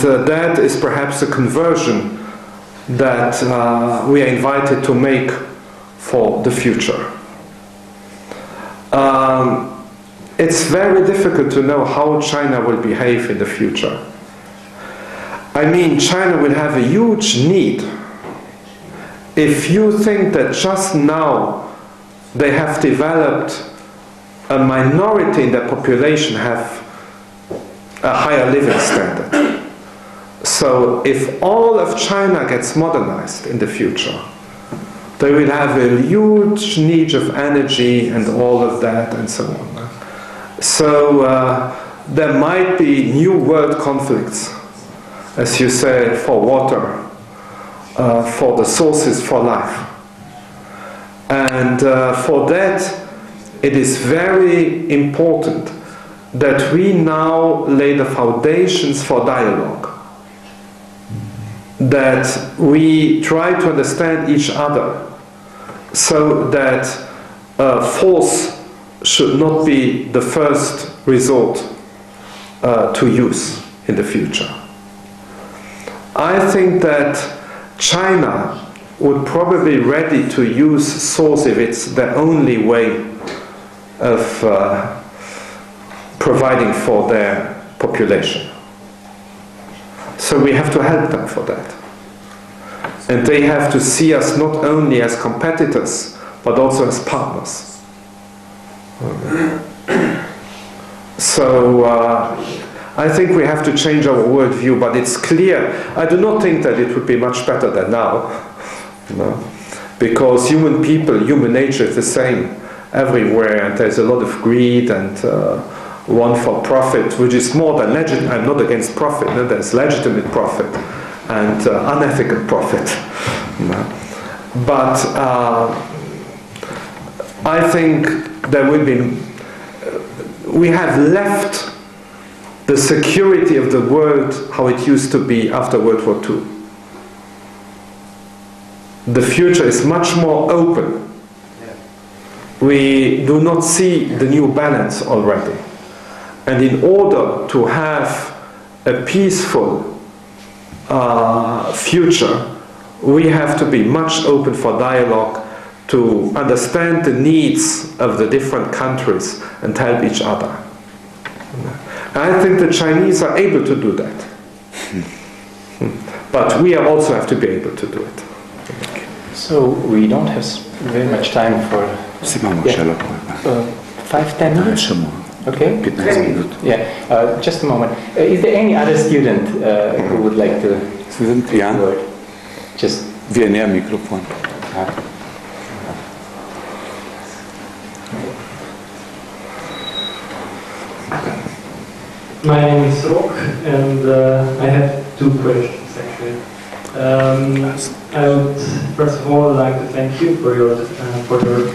that is perhaps a conversion that we are invited to make for the future. It's very difficult to know how China will behave in the future. I mean, China will have a huge need. If you think that just now they have developed a minority in their population have a higher living standard. So if all of China gets modernized in the future, they will have a huge need of energy and all of that and so on. So there might be new world conflicts, as you say, for water, for the sources for life. And for that, it is very important that we now lay the foundations for dialogue. That we try to understand each other so that force should not be the first resort to use in the future. I think that China would probably be ready to use source if it's the only way of providing for their population. So we have to help them for that. And they have to see us not only as competitors, but also as partners. So I think we have to change our worldview, but it's clear. I do not think that it would be much better than now. No? Because human people, human nature is the same everywhere, and there's a lot of greed and one for profit, which is more than legitimate. I'm not against profit. No? There's legitimate profit and unethical profit. No? But I think there will be. We have left the security of the world how it used to be after World War II. The future is much more open. We do not see the new balance already. And in order to have a peaceful future, we have to be much open for dialogue, to understand the needs of the different countries and help each other. I think the Chinese are able to do that. But we also have to be able to do it. So we don't have very much time for 5-10 minutes. Okay. Yeah. Just a moment. Is there any other student who would like to take the word? Just. Microphone. My name is Rok, and I have two questions actually. I would first of all like to thank you for your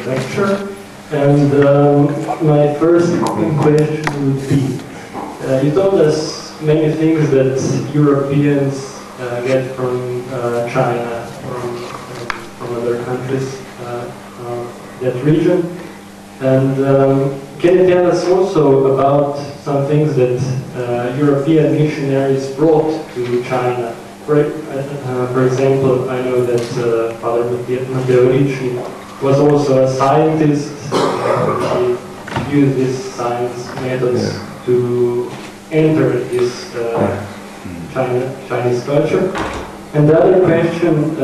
lecture. And my first question would be, you told us many things that Europeans get from China, from other countries, that region. And can you tell us also about some things that European missionaries brought to China? For example, I know that Father Hollerich was also a scientist. He used these science methods to enter this Chinese culture. And the other question,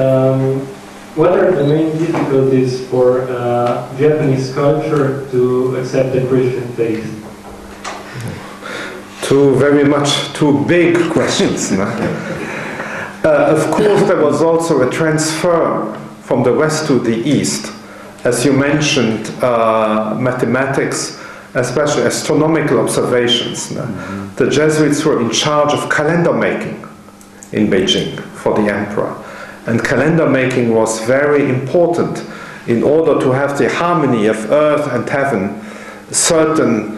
what are the main difficulties for Japanese culture to accept the Christian faith? Two big questions. Of course, there was also a transfer from the West to the East. As you mentioned, mathematics, especially astronomical observations. The Jesuits were in charge of calendar making in Beijing for the emperor. And calendar making was very important in order to have the harmony of earth and heaven. Certain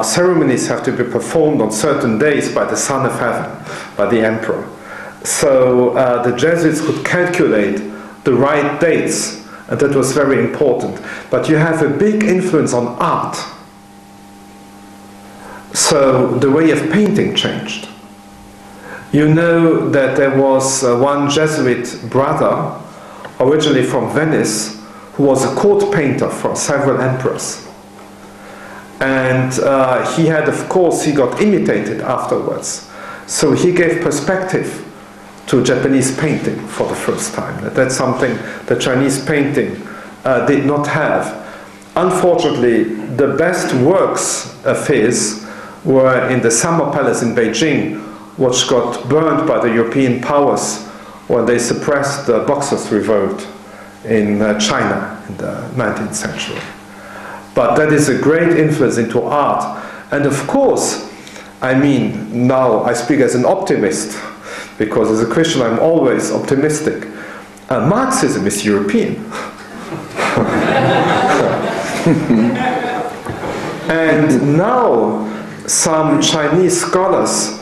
ceremonies have to be performed on certain days by the Son of Heaven, by the emperor. So the Jesuits could calculate the right dates, and that was very important. But you have a big influence on art. So the way of painting changed. You know that there was one Jesuit brother, originally from Venice, who was a court painter for several emperors. And he had, of course, he got imitated afterwards. So he gave perspective to Japanese painting for the first time. That's something that Chinese painting did not have. Unfortunately, the best works of his were in the Summer Palace in Beijing, which got burned by the European powers when they suppressed the Boxers' Revolt in China in the 19th century. But that is a great influence into art. And of course, I mean, now I speak as an optimist, because as a Christian I'm always optimistic. Marxism is European. And now some Chinese scholars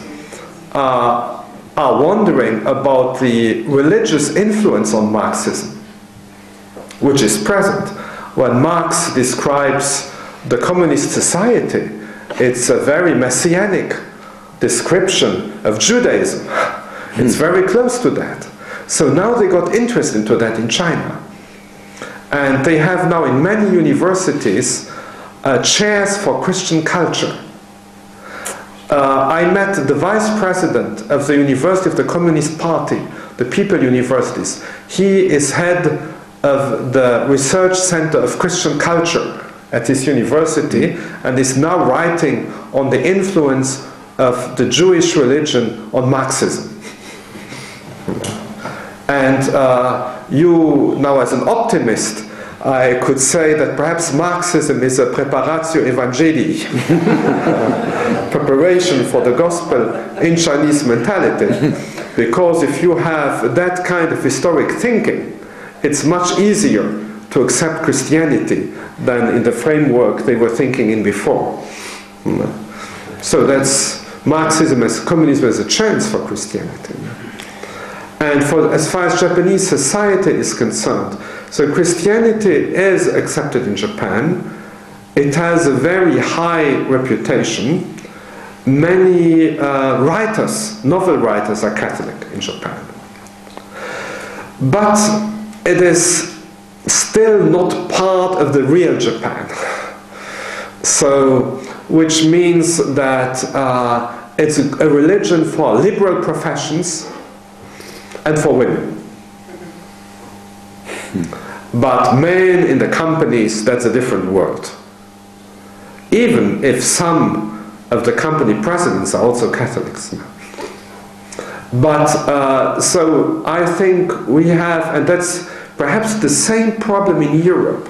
are wondering about the religious influence on Marxism, which is present. When Marx describes the communist society, it's a very messianic description of Judaism. It's very close to that. So now they got interest into that in China. And they have now in many universities chairs for Christian culture. I met the vice president of the University of the Communist Party, the People Universities. He is head of the Research Center of Christian Culture at this university and is now writing on the influence of the Jewish religion on Marxism. And you, now as an optimist, I could say that perhaps Marxism is a preparatio evangelii, preparation for the gospel in Chinese mentality, because if you have that kind of historic thinking, it's much easier to accept Christianity than in the framework they were thinking in before. So that's Marxism as communism as a chance for Christianity. And as far as Japanese society is concerned, so Christianity is accepted in Japan. It has a very high reputation. Many writers, novel writers, are Catholic in Japan. But it is still not part of the real Japan. So, which means that it's a religion for liberal professions and for women. But men in the companies, that's a different world. Even if some of the company presidents are also Catholics. But so I think we have, and that's perhaps the same problem in Europe,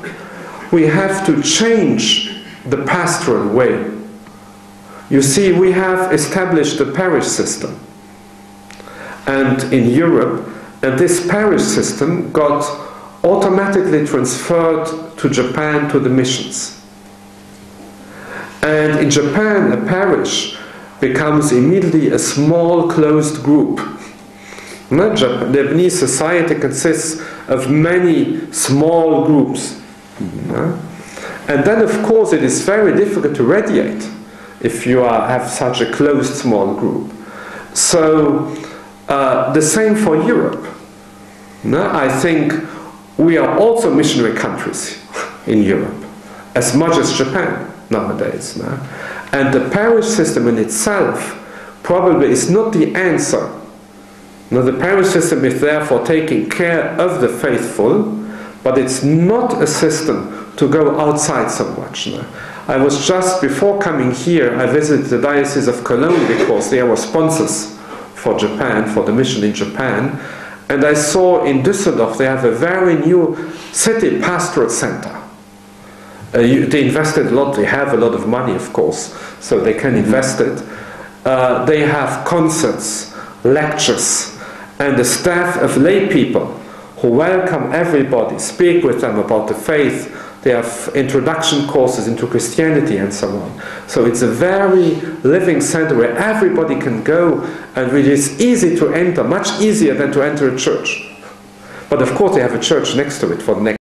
we have to change the pastoral way. You see, we have established the parish system. And in Europe, and this parish system got automatically transferred to Japan to the missions. And in Japan, a parish becomes immediately a small closed group. Japanese society consists of many small groups. And then of course it is very difficult to radiate if you have such a closed small group. So the same for Europe. I think we are also missionary countries in Europe, as much as Japan nowadays. And the parish system in itself probably is not the answer. Now, the parish system is there for taking care of the faithful, but it's not a system to go outside so much. I was just, before coming here, I visited the Diocese of Cologne because they were sponsors for Japan, for the mission in Japan. And I saw in Düsseldorf they have a very new city pastoral center. They invested a lot, they have a lot of money of course, so they can invest it. They have concerts, lectures, and a staff of lay people who welcome everybody, speak with them about the faith. They have introduction courses into Christianity and so on. So it's a very living center where everybody can go, and it is easy to enter, much easier than to enter a church. But of course they have a church next to it for the next